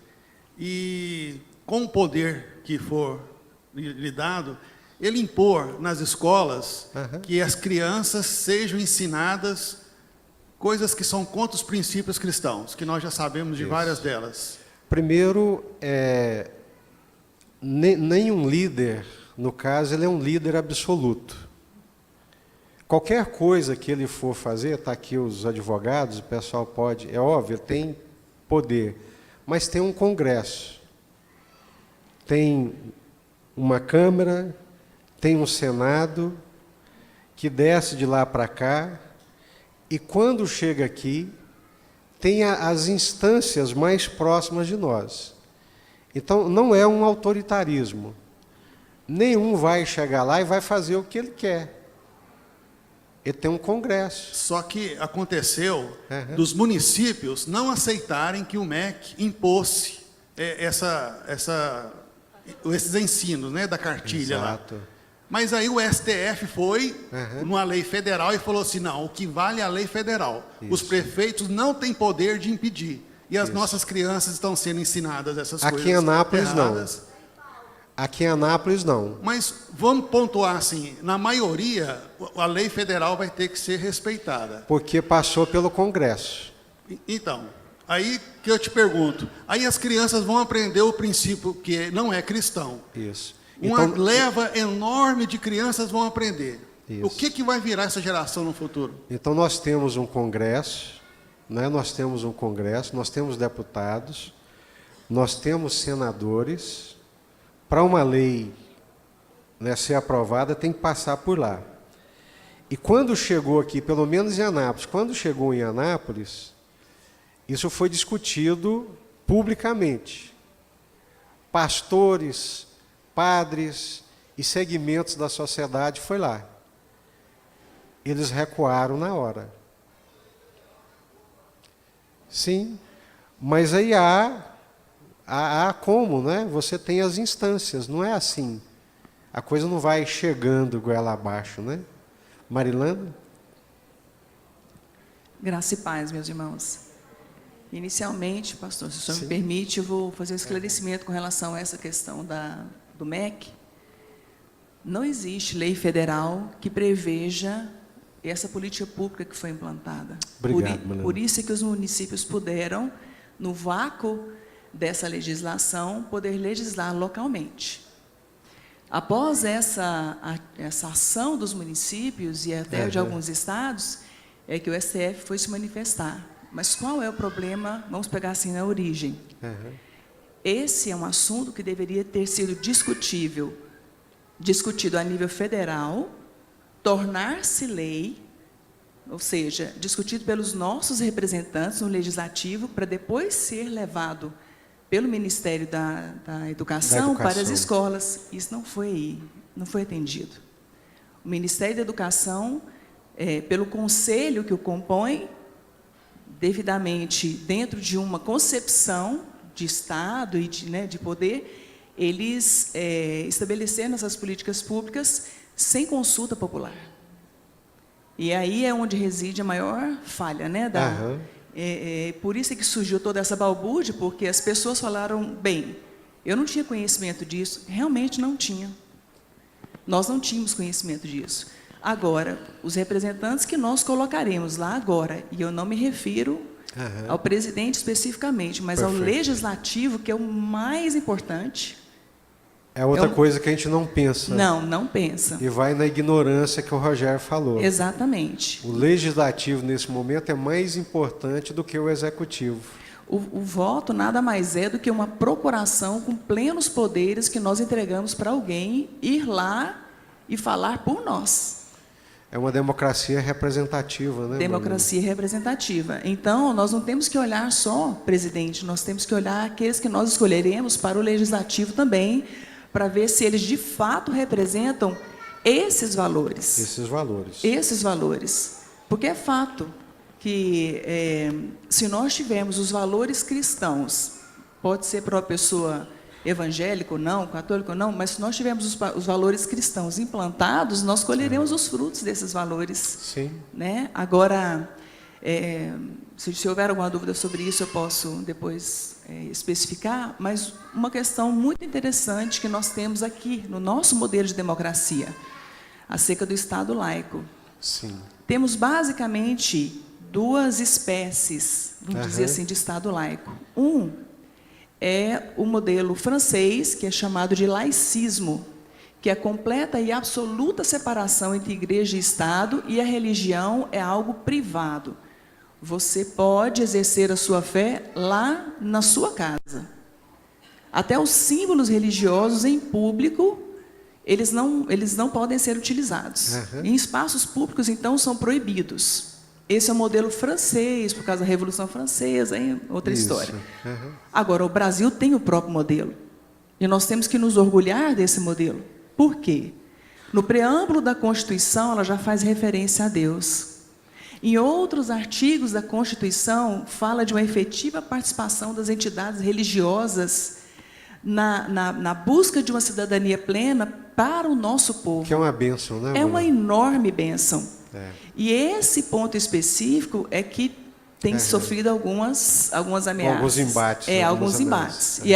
e com o poder que for lhe dado, ele impor nas escolas que as crianças sejam ensinadas coisas que são contra os princípios cristãos, que nós já sabemos de várias delas.
Primeiro, nenhum líder, no caso, ele é um líder absoluto. Qualquer coisa que ele for fazer, está aqui os advogados, o pessoal pode, é óbvio, ele tem poder, mas tem um Congresso, tem uma Câmara, tem um Senado, que desce de lá para cá, e quando chega aqui, tem as instâncias mais próximas de nós. Então, não é um autoritarismo. Nenhum vai chegar lá e vai fazer o que ele quer. Ele tem um Congresso.
Só que aconteceu dos municípios não aceitarem que o MEC impôsse esses ensinos, né, da cartilha.
Exato.
Lá. Mas aí o STF foi numa lei federal e falou assim, não, o que vale é a lei federal.
Isso.
Os prefeitos não têm poder de impedir. E as nossas crianças estão sendo ensinadas essas coisas
Aqui em Anápolis,
erradas.
não. Aqui em Anápolis, não.
Mas vamos pontuar assim, na maioria, a lei federal vai ter que ser respeitada.
Porque passou pelo Congresso.
Então, aí que eu te pergunto, aí as crianças vão aprender o princípio que não é cristão.
Isso.
Uma
Então,
leva enorme de crianças vão aprender.
Isso.
O que vai virar essa geração no futuro?
então nós temos um Congresso, né? Nós temos um Congresso, nós temos deputados, nós temos senadores. Para uma lei, né, ser aprovada, tem que passar por lá. E quando chegou aqui, pelo menos em Anápolis, quando chegou em Anápolis, isso foi discutido publicamente. Pastores, padres e segmentos da sociedade foi lá. Eles recuaram na hora. Sim, mas aí há como, né? Você tem as instâncias, não é assim. A coisa não vai chegando goela abaixo, né? Marilana?
Graça e paz, meus irmãos. Inicialmente, pastor, se o senhor
Sim.
me permite, eu vou fazer um esclarecimento com relação a essa questão do MEC. Não existe lei federal que preveja essa política pública que foi implantada.
Obrigado, Marilana.
Por isso é que os municípios puderam, no vácuo dessa legislação, poder legislar localmente. Após essa ação dos municípios e até de alguns estados, é que o STF foi se manifestar. Mas qual é o problema? Vamos pegar assim na origem. Esse é um assunto que deveria ter sido discutido a nível federal, tornar-se lei, ou seja, discutido pelos nossos representantes no Legislativo, para depois ser levado pelo Ministério da Educação para as escolas. Isso não foi atendido. O Ministério da Educação, pelo conselho que o compõe, devidamente dentro de uma concepção de Estado e de poder, eles estabeleceram essas políticas públicas sem consulta popular. E aí é onde reside a maior falha, né? Por isso é que surgiu toda essa balbúrdia, porque as pessoas falaram, bem, eu não tinha conhecimento disso, realmente não tinha. Nós não tínhamos conhecimento disso. Agora, os representantes que nós colocaremos lá agora, e eu não me refiro ao presidente especificamente, mas ao legislativo, que é o mais importante.
É outra coisa que a gente não pensa.
Não pensa.
E vai na ignorância que o Rogério falou.
Exatamente.
O legislativo, nesse momento, é mais importante do que o executivo.
O voto nada mais é do que uma procuração com plenos poderes que nós entregamos para alguém ir lá e falar por nós.
É uma democracia representativa, né?
Democracia representativa. Então, nós não temos que olhar só presidente, nós temos que olhar aqueles que nós escolheremos para o legislativo também, para ver se eles de fato representam esses valores. Esses valores. Porque é fato que se nós tivermos os valores cristãos, pode ser para uma pessoa evangélico não, católico não, mas se nós tivermos os valores cristãos implantados, nós colheremos os frutos desses valores.
Sim.
Né? Agora, se houver alguma dúvida sobre isso, eu posso depois especificar, mas uma questão muito interessante que nós temos aqui no nosso modelo de democracia, acerca do Estado laico.
Sim.
Temos basicamente duas espécies, vamos dizer assim, de Estado laico. É o modelo francês, que é chamado de laicismo, que é a completa e absoluta separação entre igreja e Estado, e a religião é algo privado. Você pode exercer a sua fé lá na sua casa. Até os símbolos religiosos em público, eles não podem ser utilizados. Em espaços públicos, então, são proibidos. Esse é o modelo francês, por causa da Revolução Francesa, hein? Outra história. Agora, o Brasil tem o próprio modelo. E nós temos que nos orgulhar desse modelo. Por quê? No preâmbulo da Constituição, ela já faz referência a Deus. Em outros artigos da Constituição, fala de uma efetiva participação das entidades religiosas na busca de uma cidadania plena para o nosso povo.
Que é uma bênção, né?
É uma enorme bênção. E esse ponto específico é que tem sofrido algumas ameaças.
Alguns embates.
Alguns embates. E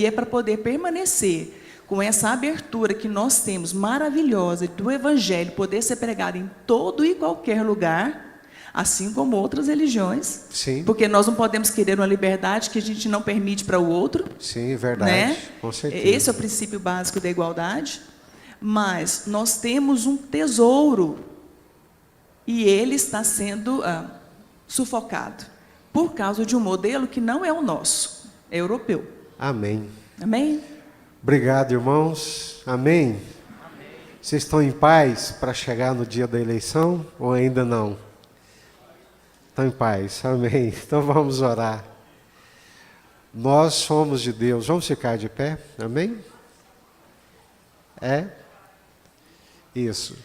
é para poder permanecer com essa abertura que nós temos maravilhosa do Evangelho, poder ser pregado em todo e qualquer lugar, assim como outras religiões.
Sim.
Porque nós não podemos querer uma liberdade que a gente não permite para o outro.
Sim, verdade.
Né?
Com certeza.
Esse é o princípio básico da igualdade. Mas nós temos um tesouro e ele está sendo sufocado por causa de um modelo que não é o nosso, é europeu.
Amém.
Amém?
Obrigado, irmãos. Amém. Vocês estão em paz para chegar no dia da eleição ou ainda não? Estão em paz. Amém. Então vamos orar. Nós somos de Deus. Vamos ficar de pé? Amém? Isso.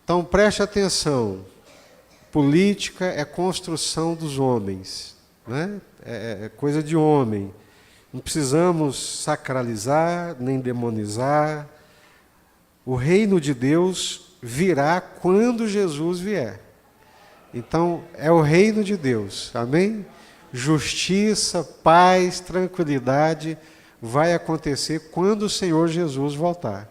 Então preste atenção. Política é construção dos homens, né? É coisa de homem. Não precisamos sacralizar nem demonizar. O reino de Deus virá quando Jesus vier. Então, é o reino de Deus, amém? Justiça, paz, tranquilidade vai acontecer quando o Senhor Jesus voltar.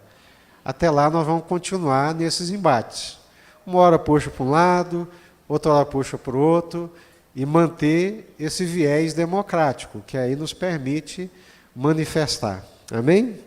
Até lá nós vamos continuar nesses embates. Uma hora puxa para um lado, outra hora puxa para o outro, e manter esse viés democrático, que aí nos permite manifestar. Amém?